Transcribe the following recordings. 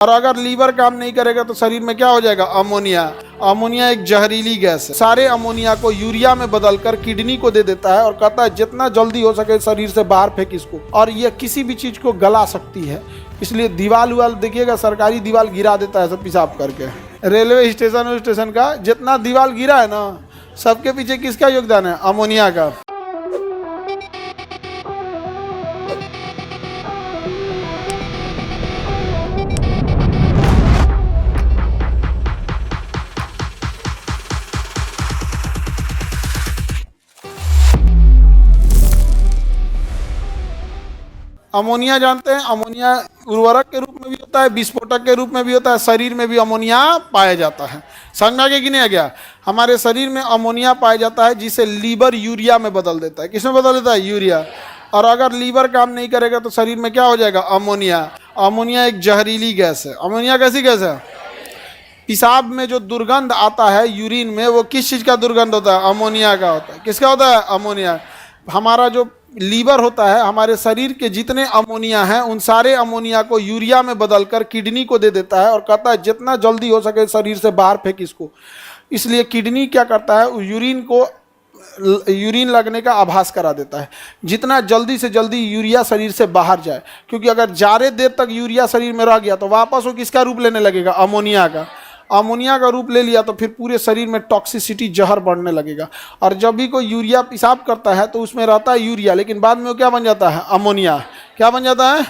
और अगर लीवर काम नहीं करेगा तो शरीर में क्या हो जाएगा? अमोनिया। अमोनिया एक जहरीली गैस है। सारे अमोनिया को यूरिया में बदलकर किडनी को दे देता है और कहता है जितना जल्दी हो सके शरीर से बाहर फेंक इसको। और यह किसी भी चीज को गला सकती है, इसलिए दीवार उवाल देखिएगा, सरकारी दीवार गिरा देता है सब पेशाब करके। रेलवे स्टेशन का जितना दीवार गिरा है ना, सबके पीछे किसका योगदान है? अमोनिया का। अमोनिया जानते हैं, अमोनिया उर्वरक के रूप में भी होता है, विस्फोटक के रूप में भी होता है, शरीर में भी अमोनिया पाया जाता है। समझ में आ गया कि नहीं आ गया? हमारे शरीर में अमोनिया पाया जाता है जिसे लीवर यूरिया में बदल देता है। किसमें बदल देता है? यूरिया। और अगर लीवर काम नहीं करेगा तो शरीर में क्या हो जाएगा? अमोनिया। अमोनिया एक जहरीली गैस है। अमोनिया कैसी गैस है? पेशाब में जो दुर्गंध आता है यूरिन में, वो किस चीज़ का दुर्गंध होता है? अमोनिया का होता है। किसका होता है? अमोनिया। हमारा जो लीवर होता है, हमारे शरीर के जितने अमोनिया हैं उन सारे अमोनिया को यूरिया में बदलकर किडनी को दे देता है और कहता है जितना जल्दी हो सके शरीर से बाहर फेंक इसको। इसलिए किडनी क्या करता है? यूरिन लगने का आभास करा देता है, जितना जल्दी से जल्दी यूरिया शरीर से बाहर जाए। क्योंकि अगर ज़्यादा देर तक यूरिया शरीर में रह गया तो वापस वो किसका रूप लेने लगेगा? अमोनिया का। अमोनिया का रूप ले लिया तो फिर पूरे शरीर में टॉक्सिसिटी, जहर बढ़ने लगेगा। और जब भी कोई यूरिया पेशाब करता है तो उसमें रहता है यूरिया, लेकिन बाद में वो क्या बन जाता है? अमोनिया। क्या बन जाता है?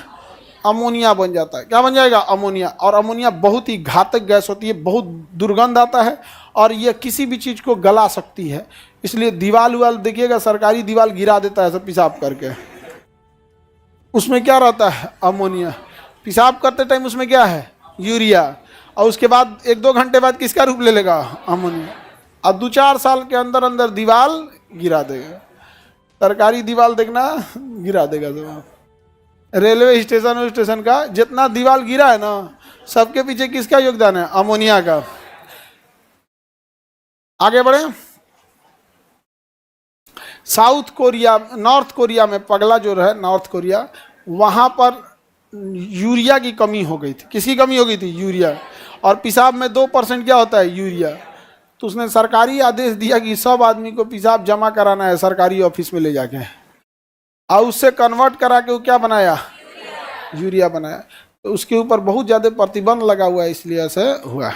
अमोनिया बन जाता है। क्या बन जाएगा? अमोनिया। और अमोनिया बहुत ही घातक गैस होती है, बहुत दुर्गंध आता है और यह किसी भी चीज़ को गला सकती है। इसलिए दीवार उवाल देखिएगा, सरकारी दीवार गिरा देता है सब पेशाब करके। उसमें क्या रहता है? अमोनिया। पेशाब करते टाइम उसमें क्या है? यूरिया। और उसके बाद 1-2 घंटे बाद किसका रूप ले लेगा? अमोनिया। और 2-4 साल के अंदर अंदर दीवार गिरा देगा। सरकारी दीवार देखना, गिरा देगा सब। रेलवे स्टेशन का जितना दीवार गिरा है ना, सबके पीछे किसका योगदान है? अमोनिया का। आगे बढ़े। नॉर्थ कोरिया में, पगला जो है नॉर्थ कोरिया, वहां पर यूरिया की कमी हो गई थी। किसकी कमी हो गई थी? यूरिया। और पेशाब में 2% क्या होता है? यूरिया। तो उसने सरकारी आदेश दिया कि सब आदमी को पेशाब जमा कराना है सरकारी ऑफिस में ले जाके, और उससे कन्वर्ट करा के वो क्या बनाया? यूरिया बनाया। तो उसके ऊपर बहुत ज़्यादा प्रतिबंध लगा हुआ है, इसलिए ऐसे हुआ।